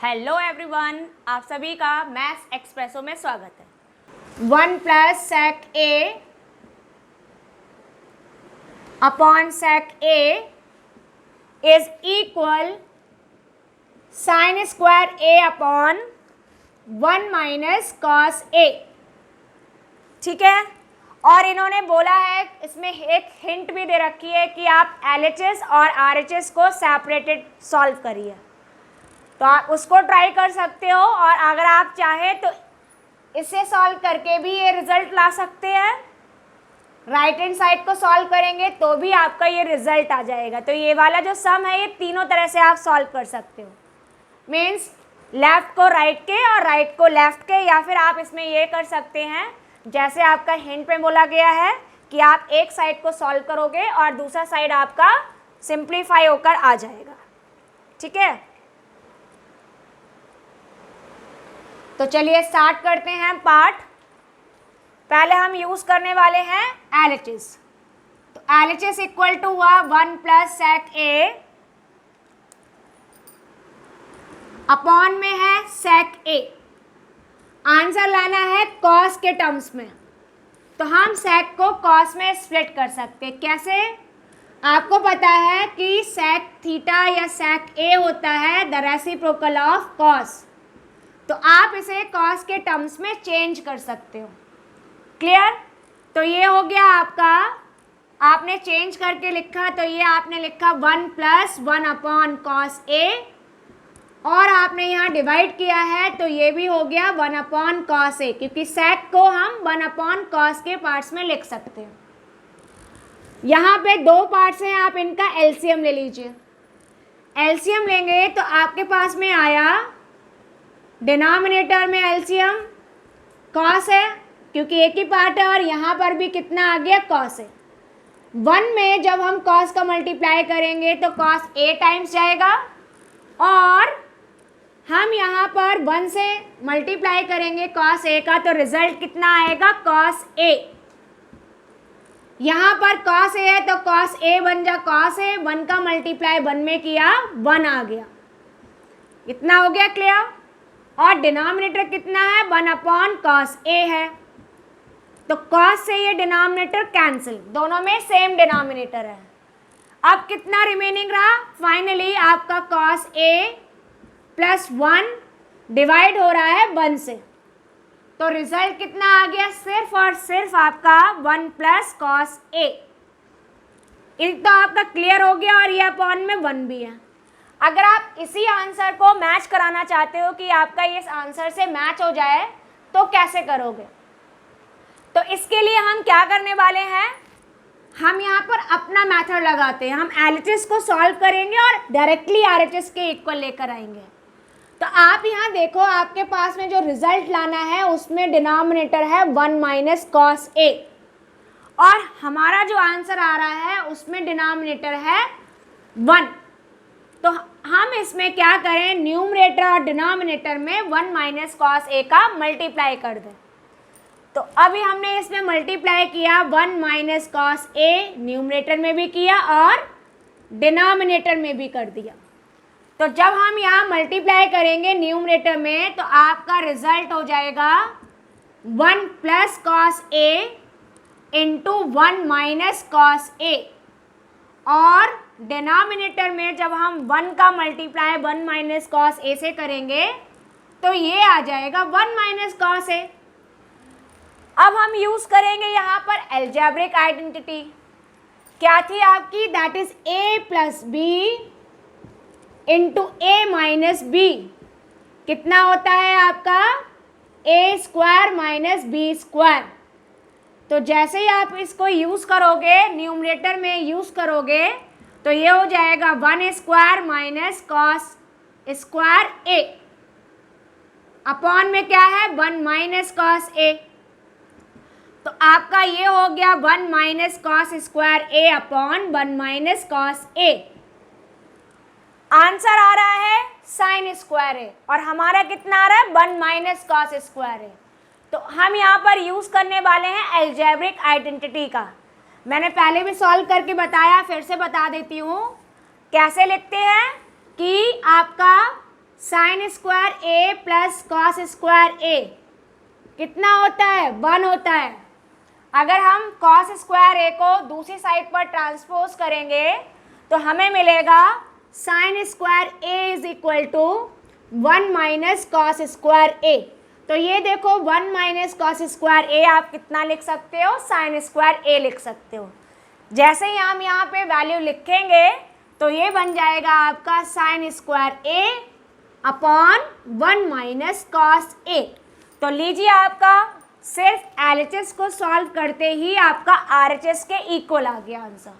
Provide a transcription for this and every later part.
Hello everyone, आप सभी का मैथ्स एक्सप्रेसो में स्वागत है। 1 plus sec A upon sec A is equal sine square A upon 1 minus cos A. ठीक है, और इन्होंने बोला है, इसमें एक हिंट भी दे रखी है कि आप LHS और RHS को सेपरेटेड सॉल्व करिए, तो आप उसको ट्राई कर सकते हो। और अगर आप चाहें तो इसे सॉल्व करके भी ये रिजल्ट ला सकते हैं। राइट हैंड साइड को सॉल्व करेंगे तो भी आपका ये रिजल्ट आ जाएगा। तो ये वाला जो सम है ये तीनों तरह से आप सॉल्व कर सकते हो, मीन्स लेफ्ट को राइट के और राइट को लेफ्ट के, या फिर आप इसमें ये कर सकते हैं जैसे आपका हिंट में बोला गया है कि आप एक साइड को सॉल्व करोगे और दूसरा साइड आपका सिंप्लीफाई होकर आ जाएगा। ठीक है, तो चलिए स्टार्ट करते हैं पार्ट। पहले हम यूज करने वाले हैं LHS। तो LHS इक्वल टू हुआ 1 प्लस सेक ए अपॉन में है सेक ए। आंसर लाना है कॉस के टर्म्स में, तो हम सेक को कॉस में स्प्लिट कर सकते हैं। कैसे? आपको पता है कि सेक थीटा या सेक ए होता है द रेसिप्रोकल ऑफ कॉस, तो आप इसे कॉस के टर्म्स में चेंज कर सकते हो। क्लियर? तो ये हो गया आपका, आपने चेंज करके लिखा, तो ये आपने लिखा 1 प्लस 1 अपॉन कॉस ए, और आपने यहाँ डिवाइड किया है तो ये भी हो गया 1 अपॉन कॉस ए, क्योंकि सेक को हम 1 अपॉन कॉस के पार्ट्स में लिख सकते हैं। यहाँ पे दो पार्ट्स हैं, आप इनका एलसीएम ले लीजिए। एलसीएम लेंगे तो आपके पास में आया डिनोमिनेटर में एलसीएम कॉस है, क्योंकि एक ही पार्ट है, और यहाँ पर भी कितना आ गया कॉस है। 1 में जब हम कॉस का मल्टीप्लाई करेंगे तो कॉस ए टाइम्स जाएगा, और हम यहाँ पर 1 से मल्टीप्लाई करेंगे कॉस ए का, तो रिजल्ट कितना आएगा कॉस ए। यहाँ पर कॉस ए है तो कॉस ए बन जा कॉस ए, 1 का मल्टीप्लाई 1 में किया 1 आ गया। इतना हो गया क्लियर? और डिनोमिनेटर कितना है 1 अपॉन कॉस ए है, तो कॉस से ये डिनोमिनेटर कैंसिल, दोनों में सेम डिनोमिनेटर है। अब कितना रिमेनिंग रहा? फाइनली आपका कॉस ए प्लस 1 डिवाइड हो रहा है 1 से, तो रिजल्ट कितना आ गया? सिर्फ और सिर्फ आपका 1 प्लस कॉस ए। एक तो आपका क्लियर हो गया, और ये अपॉन में 1 भी है। अगर आप इसी आंसर को मैच कराना चाहते हो कि आपका इस आंसर से मैच हो जाए, तो कैसे करोगे? तो इसके लिए हम क्या करने वाले हैं, हम यहाँ पर अपना मेथड लगाते हैं। हम LHS को सॉल्व करेंगे और डायरेक्टली RHS के इक्वल लेकर आएंगे। तो आप यहाँ देखो, आपके पास में जो रिजल्ट लाना है उसमें डिनोमिनेटर है 1 माइनस कॉस ए, और हमारा जो आंसर आ रहा है उसमें डिनोमिनेटर है 1। तो हम इसमें क्या करें, न्यूमरेटर और डिनोमिनेटर में 1 माइनस कॉस ए का मल्टीप्लाई कर दें। तो अभी हमने इसमें मल्टीप्लाई किया 1 माइनस कॉस ए, न्यूमरेटर में भी किया और डिनोमिनेटर में भी कर दिया। तो जब हम यहाँ मल्टीप्लाई करेंगे न्यूमरेटर में, तो आपका रिजल्ट हो जाएगा 1 plus cos A into 1 minus cos ए, और डिनोमिनेटर में जब हम 1 का मल्टीप्लाई 1 माइनस कॉस ए से करेंगे तो ये आ जाएगा 1 माइनस कॉस ए। अब हम यूज करेंगे यहाँ पर एल्जेब्रिक आइडेंटिटी। क्या थी आपकी? That is a plus B into A minus B. कितना होता है आपका? a square minus B square. तो जैसे ही आप इसको यूज करोगे, न्यूमरेटर में यूज करोगे, तो ये हो जाएगा 1 square minus cos square A, upon में क्या है 1 माइनस कॉस ए। तो आपका ये हो गया 1 minus cos square A upon 1 minus cos A. Answer आ रहा है साइन स्क्वायर ए, और हमारा कितना आ रहा है 1 माइनस कॉस स्क्वायर ए। तो हम यहाँ पर यूज करने वाले हैं एल्जेब्रिक आइडेंटिटी का। मैंने पहले भी सॉल्व करके बताया, फिर से बता देती हूँ। कैसे लिखते हैं कि आपका साइन स्क्वायर ए प्लस कॉस स्क्वायर ए कितना होता है? 1 होता है। अगर हम कॉस स्क्वायर ए को दूसरी साइड पर ट्रांसपोज करेंगे तो हमें मिलेगा sine square A is equal to 1 minus cos square A. तो ये देखो 1 माइनस कॉस स्क्वायर ए आप कितना लिख सकते हो? साइन स्क्वायर ए लिख सकते हो। जैसे ही हम यहाँ पे वैल्यू लिखेंगे तो ये बन जाएगा आपका sign square A upon 1 minus cos ए। तो लीजिए आपका सिर्फ LHS को सॉल्व करते ही आपका RHS के इक्वल आ गया आंसर।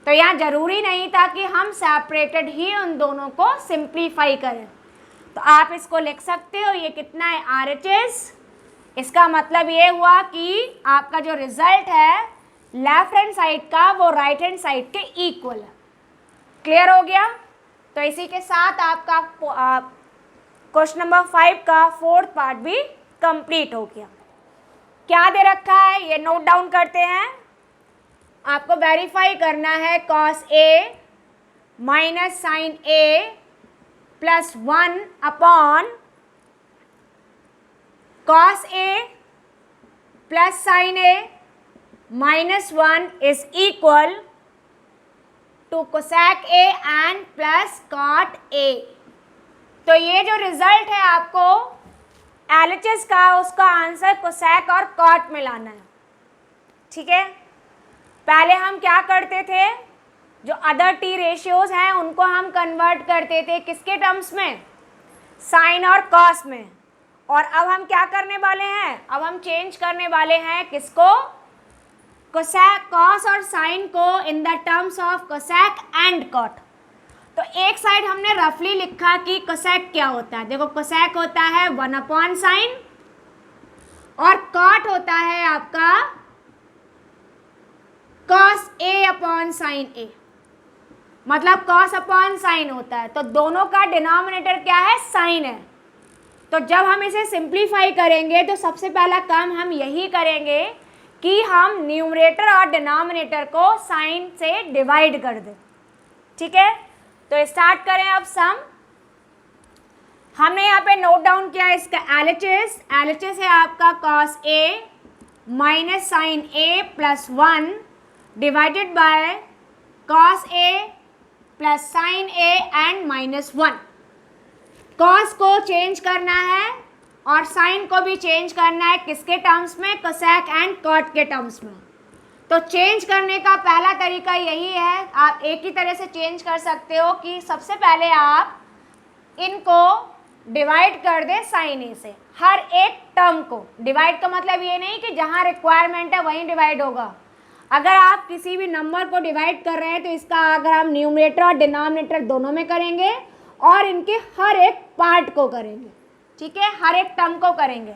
तो यहाँ ज़रूरी नहीं था कि हम सेपरेटेड ही उन दोनों को सिंप्लीफाई करें। तो आप इसको लिख सकते हो, ये कितना है? RHS। इसका मतलब ये हुआ कि आपका जो रिजल्ट है लेफ्ट हैंड साइड का वो राइट हैंड साइड के इक्वल है। क्लियर हो गया? तो इसी के साथ आपका क्वेश्चन नंबर 5 का 4th पार्ट भी कंप्लीट हो गया। क्या दे रखा है ये नोट डाउन करते हैं। आपको वेरीफाई करना है cos A minus sign A plus 1 upon cos A plus sign A minus 1 is equal to cosec A and plus cot A. तो ये जो रिजल्ट है आपको LHS का, उसका आंसर कोसेक और कॉट में लाना है। ठीक है, पहले हम क्या करते थे, जो अदर टी रेशियोज हैं उनको हम कन्वर्ट करते थे किसके टर्म्स में? साइन और कॉस में। और अब हम क्या करने वाले हैं? अब हम चेंज करने वाले हैं किसको? कोसेक, कॉस और साइन को in the terms of cosec and cot. तो एक साइड हमने रफली लिखा कि कोसेक क्या होता है। देखो कोसेक होता है 1 अपॉन साइन और कॉट होता है आपका कॉस ए अपॉन साइन ए, मतलब कॉस अपॉन साइन होता है। तो दोनों का डिनोमिनेटर क्या है? साइन है। तो जब हम इसे सिंप्लीफाई करेंगे तो सबसे पहला काम हम यही करेंगे कि हम न्यूमरेटर और डिनोमिनेटर को साइन से डिवाइड कर दें। ठीक है, तो स्टार्ट करें अब सम। हमने यहाँ पे नोट डाउन किया इसका LHS है आपका cos A minus sign A plus 1 divided by cos A plus sign A and minus 1। Cos को चेंज करना है और साइन को भी चेंज करना है किसके टर्म्स में? कोसेक एंड कॉट के टर्म्स में। तो चेंज करने का पहला तरीका यही है, आप एक ही तरह से चेंज कर सकते हो कि सबसे पहले आप इनको डिवाइड कर दें साइन ए से। हर एक टर्म को डिवाइड का मतलब ये नहीं कि जहाँ रिक्वायरमेंट है वहीं डिवाइड होगा। अगर आप किसी भी नंबर को डिवाइड कर रहे हैं तो इसका अगर हम न्यूमरेटर और डिनोमिनेटर दोनों में करेंगे और इनके हर एक पार्ट को करेंगे। ठीक है, हर एक टर्म को करेंगे।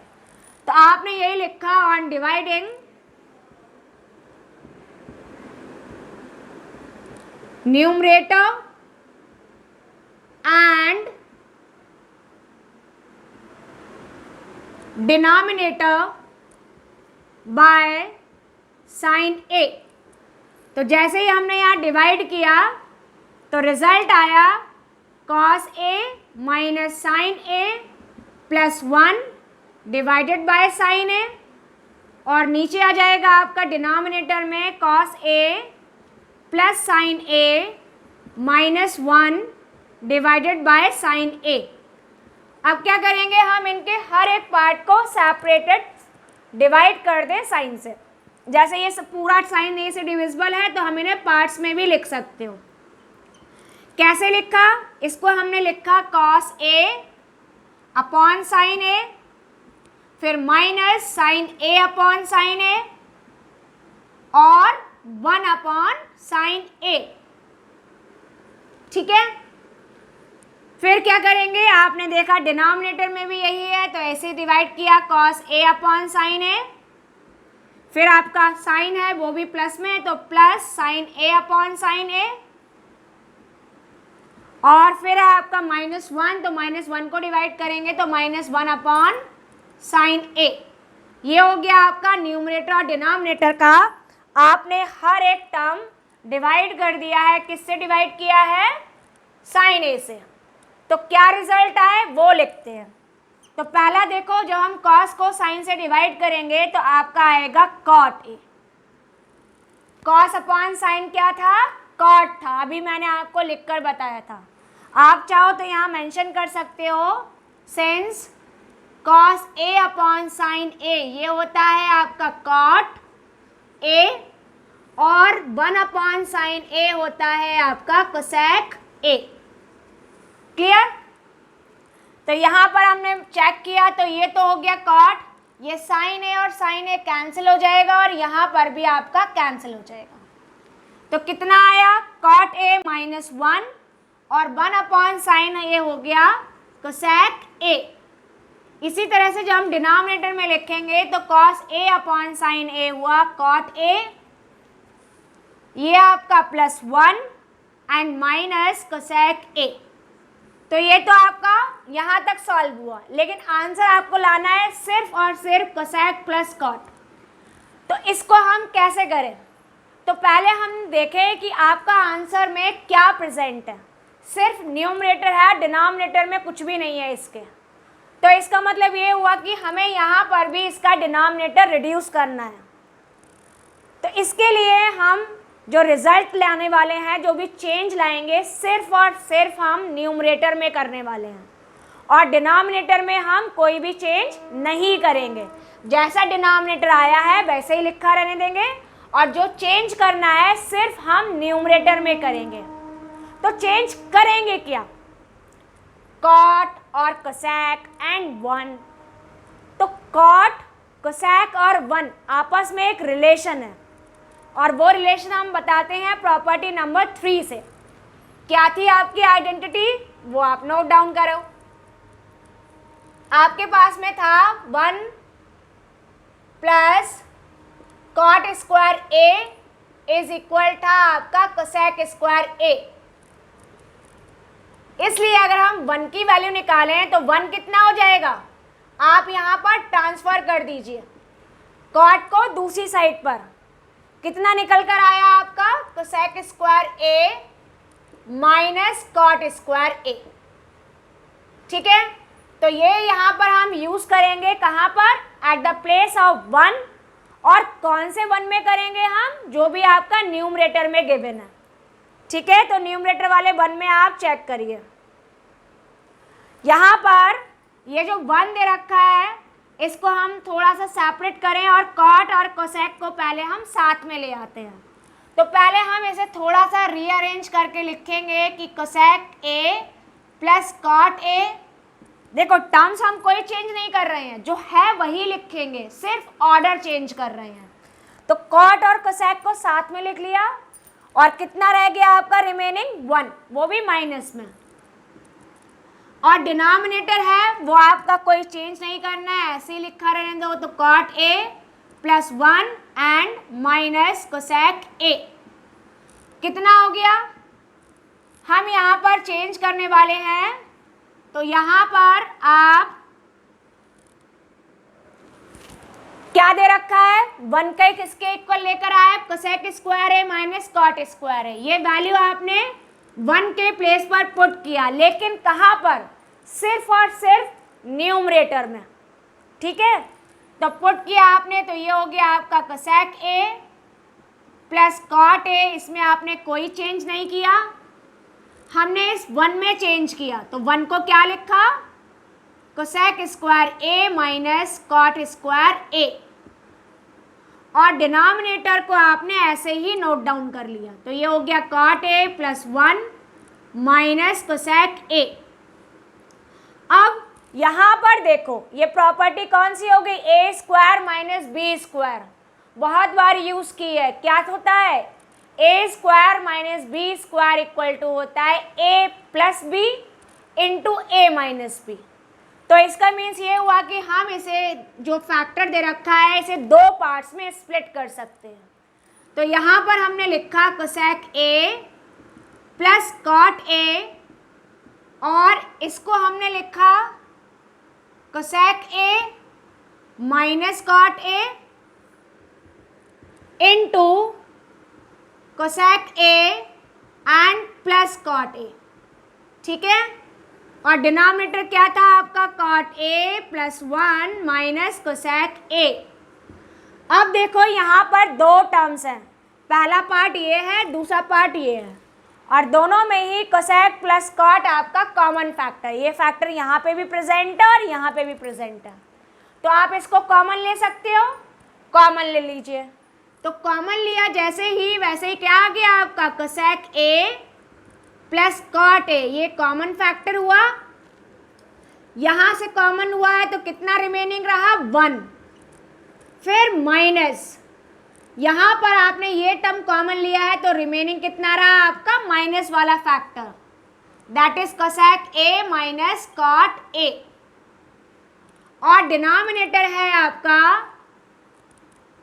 तो आपने यही लिखा on dividing numerator and denominator by sine A. तो जैसे ही हमने यहाँ डिवाइड किया तो रिजल्ट आया cos A minus sign A plus 1 divided by sine A, और नीचे आ जाएगा आपका डिनोमिनेटर में cos A plus sign A minus 1 divided by sine A. अब क्या करेंगे, हम इनके हर एक पार्ट को सेपरेटेड डिवाइड कर दें साइन से। जैसे ये पूरा साइन ए से डिविजिबल है तो हम इन्हें पार्ट्स में भी लिख सकते हो। कैसे लिखा? इसको हमने लिखा कॉस ए अपॉन साइन ए, फिर minus sign A upon sine A और 1 अपॉन साइन ए। ठीक है, फिर क्या करेंगे, आपने देखा डिनोमिनेटर में भी यही है तो ऐसे डिवाइड किया कॉस ए अपॉन साइन ए, फिर आपका साइन है वो भी प्लस में तो plus sign A upon sine A, और फिर आपका -1 तो -1 को डिवाइड करेंगे तो -1 अपॉन साइन ए। ये हो गया आपका न्यूमरेटर और डिनोमिनेटर का। आपने हर एक टर्म डिवाइड कर दिया है, किससे डिवाइड किया है? साइन ए से। तो क्या रिजल्ट आए वो लिखते हैं। तो पहला देखो, जब हम कॉस को साइन से डिवाइड करेंगे तो आपका आएगा cot A. Cos upon sin क्या था? कॉट था। अभी मैंने आपको लिखकर बताया था। आप चाहो तो यहाँ मेंशन कर सकते हो, since cos A upon sine ए ये होता है आपका कॉट ए, और 1 अपॉन साइन ए होता है आपका कोसेक ए। क्लियर? तो यहाँ पर हमने चेक किया तो ये तो हो गया कॉट, ये साइन ए और साइन ए कैंसिल हो जाएगा और यहाँ पर भी आपका कैंसिल हो जाएगा। तो कितना आया? कॉट ए -1 और 1 अपॉन साइन ए हो गया कोसेक ए। इसी तरह से जब हम डिनोमिनेटर में लिखेंगे तो कॉस ए अपॉन साइन ए हुआ कॉट ए, ये आपका +1 एंड माइनस कोसेक ए। तो ये तो आपका यहाँ तक सॉल्व हुआ, लेकिन आंसर आपको लाना है सिर्फ और सिर्फ कोसेक प्लस कॉट। तो इसको हम कैसे करें? तो पहले हम देखें कि आपका आंसर में क्या प्रेजेंट है। सिर्फ न्यूमरेटर है, डिनोमिनेटर में कुछ भी नहीं है इसके। तो इसका मतलब ये हुआ कि हमें यहाँ पर भी इसका डिनोमिनेटर रिड्यूस करना है। तो इसके लिए हम जो रिजल्ट लाने वाले हैं, जो भी चेंज लाएंगे, सिर्फ और सिर्फ हम न्यूमरेटर में करने वाले हैं और डिनोमिनेटर में हम कोई भी चेंज नहीं करेंगे। जैसा डिनोमिनेटर आया है वैसे ही लिखा रहने देंगे और जो चेंज करना है सिर्फ हम न्यूमरेटर में करेंगे। तो चेंज करेंगे क्या? कॉट और कोसेक एंड 1। तो कॉट, कोसेक और 1 आपस में एक रिलेशन है और वो रिलेशन हम बताते हैं प्रॉपर्टी नंबर 3 से। क्या थी आपकी आइडेंटिटी? वो आप नोट डाउन करो। आपके पास में था 1 plus cot square A is equal था आपका कोसेक स्क्वायर ए। इसलिए अगर हम 1 की वैल्यू निकालें तो 1 कितना हो जाएगा? आप यहाँ पर ट्रांसफर कर दीजिए कॉट को दूसरी साइड पर। कितना निकल कर आया आपका? कोसेक स्क्वायर ए माइनस कॉट स्क्वायर ए। ठीक है, तो ये यहाँ पर हम यूज करेंगे कहाँ पर? At the place of 1। और कौन से 1 में करेंगे हम? जो भी आपका न्यूमरेटर में गिवन है। ठीक है, तो न्यूमरेटर वाले 1 में आप चेक करिए। यहाँ पर ये जो 1 दे रखा है इसको हम थोड़ा सा सेपरेट करें और कॉट और कोसेक को पहले हम साथ में ले आते हैं। तो पहले हम इसे थोड़ा सा रीअरेंज करके लिखेंगे कि cosec A plus cot A. देखो टर्म्स हम कोई चेंज नहीं कर रहे हैं, जो है वही लिखेंगे, सिर्फ ऑर्डर चेंज कर रहे हैं। तो कॉट और कोसेक को साथ में लिख लिया और कितना रह गया आपका रिमेनिंग? 1, वो भी माइनस में। और डिनोमिनेटर है वो आपका कोई चेंज नहीं करना है, ऐसे ही लिखा रहने दो। तो cot A plus 1 and minus cosec A. कितना हो गया? हम यहाँ पर चेंज करने वाले हैं, तो यहाँ पर आप क्या दे रखा है? 1 का किसके इक्वल लेकर आए? कोसेक स्क्वायर ए माइनस कॉट स्क्वायर ए। ये वैल्यू आपने 1 के प्लेस पर पुट किया, लेकिन कहाँ पर? सिर्फ और सिर्फ न्यूमरेटर में। ठीक है, तो पुट किया आपने, तो ये हो गया आपका cosec A plus cot A. इसमें आपने कोई चेंज नहीं किया, हमने इस 1 में चेंज किया। तो 1 को क्या लिखा? कोसेक स्क्वायर ए माइनस कॉट स्क्वायर ए। और डिनोमिनेटर को आपने ऐसे ही नोट डाउन कर लिया। तो ये हो गया cot A plus 1 minus cosec A. अब यहाँ पर देखो ये प्रॉपर्टी कौन सी हो गई? A square minus B square. बहुत बार यूज की है। क्या होता है? A square minus B square equal to होता है A plus B into A minus B. तो इसका मीन्स ये हुआ कि हम इसे जो फैक्टर दे रखा है इसे 2 पार्ट्स में स्प्लिट कर सकते हैं। तो यहाँ पर हमने लिखा cosec A plus cot A और इसको हमने लिखा cosec A minus cot A into cosec A and plus cot A. ठीक है, और डिनोमिनेटर क्या था आपका, cot A plus 1 minus cosec A। अब देखो यहाँ पर दो टर्म्स हैं, पहला पार्ट ये है, दूसरा पार्ट ये है, और दोनों में ही कोसेक प्लस कॉट आपका कॉमन फैक्टर, ये फैक्टर यहाँ पे भी प्रेजेंट है और यहाँ पे भी प्रेजेंट है, तो आप इसको कॉमन ले सकते हो, कॉमन ले लीजिए। तो कॉमन लिया जैसे ही, वैसे ही क्या आ गया आपका, cosec A plus cot A, ये कॉमन फैक्टर हुआ, यहाँ से कॉमन हुआ है तो कितना रिमेनिंग रहा, 1, फिर माइनस, यहाँ पर आपने ये टर्म कॉमन लिया है तो रिमेनिंग कितना रहा आपका, माइनस वाला factor, that is cosec A minus cot A, और डिनोमिनेटर है आपका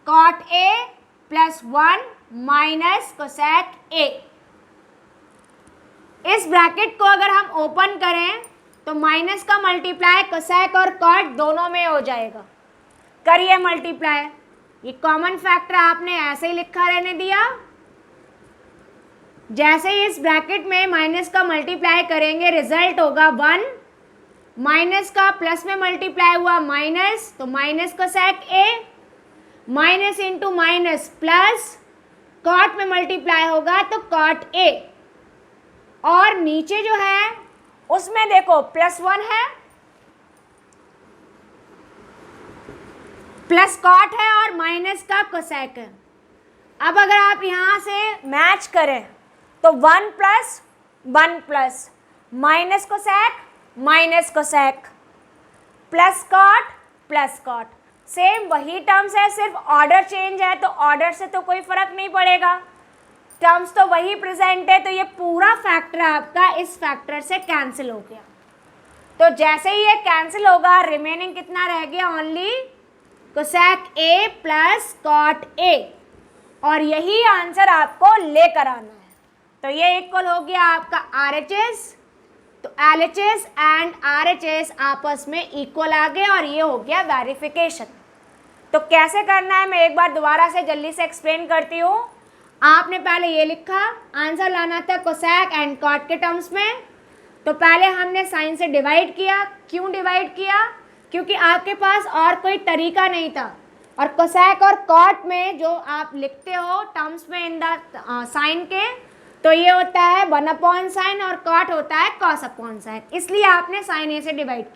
cot A plus 1 minus cosec A। इस ब्रैकेट को अगर हम ओपन करें तो माइनस का मल्टीप्लाई कोसेक और कॉट दोनों में हो जाएगा, करिए मल्टीप्लाई, ये कॉमन फैक्टर आपने ऐसे ही लिखा रहने दिया, जैसे ही इस ब्रैकेट में माइनस का मल्टीप्लाई करेंगे रिजल्ट होगा 1, माइनस का प्लस में मल्टीप्लाई हुआ माइनस, तो minus cosec A, minus into minus plus, cot में मल्टीप्लाई होगा तो कॉट A, और नीचे जो है उसमें देखो प्लस 1 है, प्लस कॉट है और माइनस का कोसेक है। अब अगर आप यहाँ से मैच करें तो 1 plus 1 plus minus cosec plus cot, same वही टर्म्स है, सिर्फ ऑर्डर चेंज है, तो ऑर्डर से तो कोई फर्क नहीं पड़ेगा, टर्म्स तो वही प्रेजेंट है, तो ये पूरा फैक्टर आपका इस फैक्टर से कैंसिल हो गया। तो जैसे ही ये कैंसिल होगा रिमेनिंग कितना रह गया, only cosec A plus cot A, और यही आंसर आपको लेकर आना है। तो ये इक्वल हो गया आपका RHS, तो LHS एंड RHS आपस में इक्वल आ गए, और ये हो गया वेरिफिकेशन। तो कैसे करना है मैं एक बार दोबारा से जल्दी से एक्सप्लेन करती हूँ। आपने पहले ये लिखा, आंसर लाना था कोसेक एंड कॉट के टर्म्स में, तो पहले हमने साइन से डिवाइड किया। क्यों डिवाइड किया, क्योंकि आपके पास और कोई तरीका नहीं था, और कोसेक और कॉट में जो आप लिखते हो टर्म्स में इन द साइन के, तो ये होता है 1 अपॉन साइन और कॉट होता है कॉस अपॉन साइन, इसलिए आपने साइन ए से डिवाइड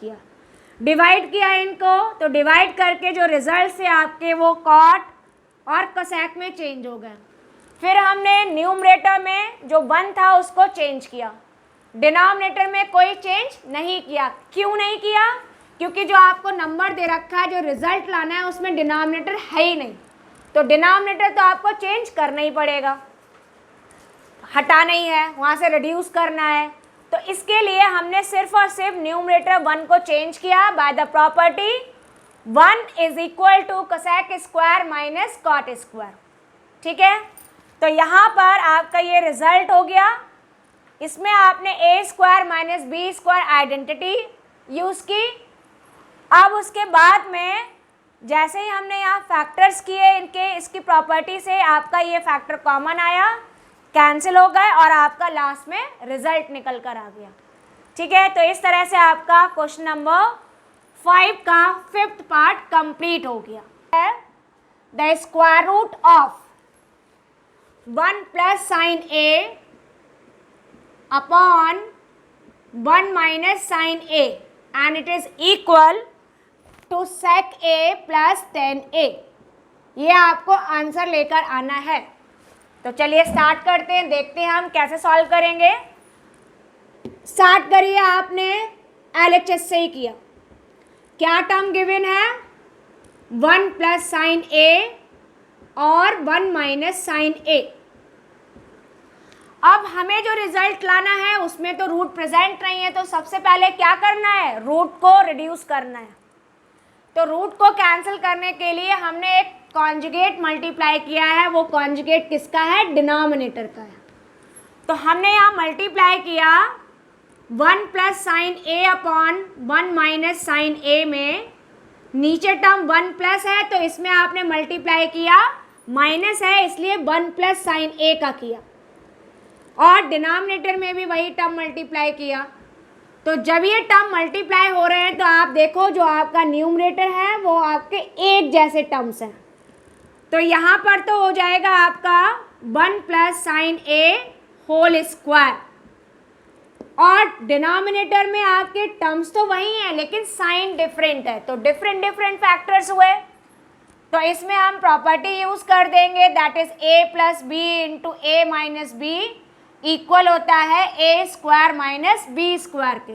किया इनको, तो डिवाइड करके जो रिजल्ट से आपके वो कॉट और कोसेक में चेंज हो गए। फिर हमने न्यूमरेटर में जो 1 था उसको चेंज किया, डिनोमिनेटर में कोई चेंज नहीं किया। क्यों नहीं किया, क्योंकि जो आपको नंबर दे रखा है, जो रिजल्ट लाना है, उसमें डिनोमिनेटर है ही नहीं, तो डिनोमिनेटर तो आपको चेंज करना ही पड़ेगा, हटाना ही है, वहाँ से रिड्यूस करना है। तो इसके लिए हमने सिर्फ और सिर्फ न्यूमरेटर 1 को चेंज किया by the property 1 is equal to cosec square minus cot square, ठीक है। तो यहाँ पर आपका ये रिजल्ट हो गया, इसमें आपने A square minus B square identity use की। अब उसके बाद में जैसे ही हमने यहाँ फैक्टर्स किए इनके, इसकी प्रॉपर्टी से आपका ये फैक्टर कॉमन आया, कैंसिल हो गए, और आपका लास्ट में रिजल्ट निकल कर आ गया, ठीक है। तो इस तरह से आपका क्वेश्चन नंबर 5 का 5th पार्ट कंप्लीट हो गया। The square root of 1 plus sin A upon 1 minus sin A and it is equal to sec A plus tan A, ये आपको आंसर लेकर आना है। तो चलिए स्टार्ट करते हैं, देखते हैं हम कैसे सॉल्व करेंगे। स्टार्ट करिए, आपने LHS से ही किया। क्या टर्म गिवन है, 1 प्लस साइन A और 1 माइनस साइन A। अब हमें जो रिजल्ट लाना है उसमें तो रूट प्रेजेंट नहीं है, तो सबसे पहले क्या करना है, रूट को रिड्यूस करना है। तो रूट को कैंसिल करने के लिए हमने एक कॉन्जुगेट मल्टीप्लाई किया है, वो कॉन्जुगेट किसका है, डिनोमिनेटर का है। तो हमने यहाँ मल्टीप्लाई किया 1 plus sin A upon 1 minus sin A में, नीचे टर्म 1 प्लस है तो इसमें आपने मल्टीप्लाई किया, माइनस है इसलिए 1 प्लस साइन A का किया, और डिनोमिनेटर में भी वही टर्म मल्टीप्लाई किया। तो जब ये टर्म मल्टीप्लाई हो रहे हैं तो आप देखो जो आपका न्यूमरेटर है वो आपके एक जैसे टर्म्स हैं। तो यहाँ पर तो हो जाएगा आपका 1 प्लस साइन ए होल स्क्वायर, और डिनोमिनेटर में आपके टर्म्स तो वही हैं लेकिन साइन डिफरेंट है, तो डिफरेंट डिफरेंट फैक्टर्स हुए। तो इसमें हम प्रॉपर्टी यूज कर देंगे, that is a plus B into A minus B इक्वल होता है A square minus B square के।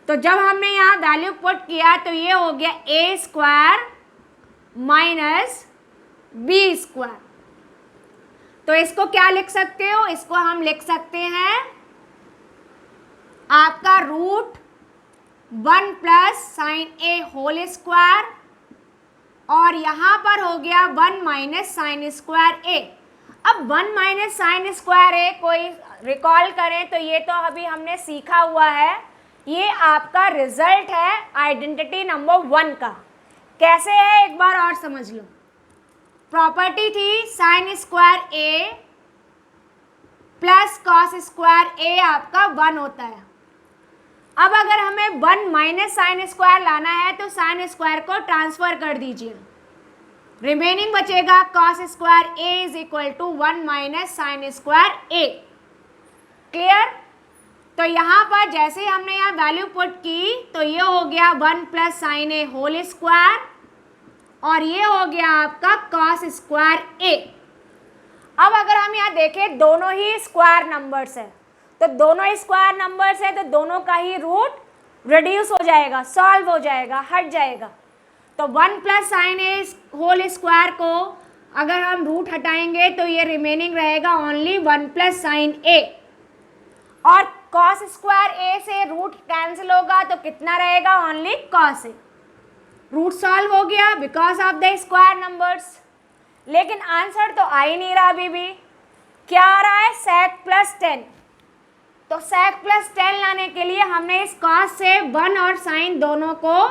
तो जब हमने यहाँ वैल्यू पुट किया तो ये हो गया ए स्क्वायर माइनस बी स्क्वायर। तो इसको क्या लिख सकते हो, इसको हम लिख सकते हैं आपका रूट 1 प्लस साइन ए होल स्क्वायर, और यहाँ पर हो गया 1 माइनस साइन स्क्वायर ए। अब 1 माइनस साइन स्क्वायर ए कोई रिकॉल करें तो ये तो अभी हमने सीखा हुआ है, ये आपका रिजल्ट है आइडेंटिटी नंबर 1 का। कैसे है एक बार और समझ लो। प्रॉपर्टी थी साइन स्क्वायर ए प्लस कॉस स्क्वायर ए आपका 1 होता है। अब अगर हमें 1 माइनस साइन स्क्वायर लाना है तो साइन स्क्वायर को ट्रांसफर कर दीजिए, रिमेनिंग बचेगा cos square A is equal to 1 minus sin square A. Clear. तो यहाँ पर जैसे हमने यहाँ वैल्यू पुट की तो ये हो गया 1 प्लस साइन ए होल स्क्वायर, और ये हो गया आपका कॉस स्क्वायर ए। अब अगर हम यहाँ देखें दोनों ही स्क्वायर नंबर्स है, तो दोनों ही स्क्वायर नंबर्स है तो दोनों का ही रूट रिड्यूस हो जाएगा, सॉल्व हो जाएगा, हट जाएगा। तो 1 प्लस साइन ए होल स्क्वायर को अगर हम रूट हटाएंगे तो ये रिमेनिंग रहेगा ओनली 1 प्लस साइन ए, और कॉस स्क्वायर ए से रूट कैंसिल होगा तो कितना रहेगा, only cos A. Root solve हो गया because of the square numbers. लेकिन आंसर तो आ ही नहीं रहा अभी भी। क्या आ रहा है, sec प्लस 10। तो sec प्लस 10 लाने के लिए हमने इस cos से 1 और sin दोनों को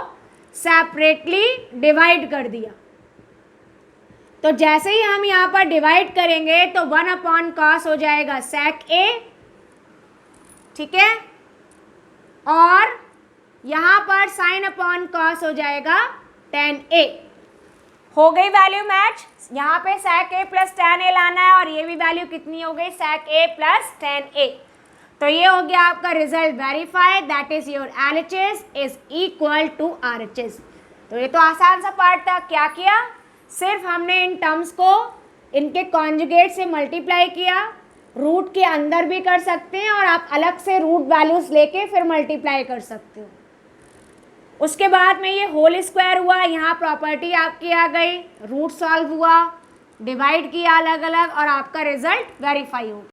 सेपरेटली डिवाइड कर दिया। तो जैसे ही हम यहाँ पर डिवाइड करेंगे तो 1 अपॉन कॉस हो जाएगा sec a, ठीक है, और यहाँ पर sin अपॉन कॉस हो जाएगा tan a। हो गई वैल्यू मैच। यहाँ पे sec a plus tan a लाना है और ये भी वैल्यू कितनी हो गई, sec a plus tan a। तो ये हो गया आपका result verified, that is your LHS is equal to RHS। तो ये तो आसान सा पार्ट था। क्या किया, सिर्फ हमने इन टर्म्स को इनके कॉन्जुगेट से मल्टीप्लाई किया। रूट के अंदर भी कर सकते हैं और आप अलग से रूट वैल्यूज लेके फिर मल्टीप्लाई कर सकते हो। उसके बाद में ये होल स्क्वायर हुआ, यहाँ प्रॉपर्टी आपकी आ गई, रूट सॉल्व हुआ, डिवाइड किया अलग अलग, और आपका रिजल्ट वेरीफाई हो गया।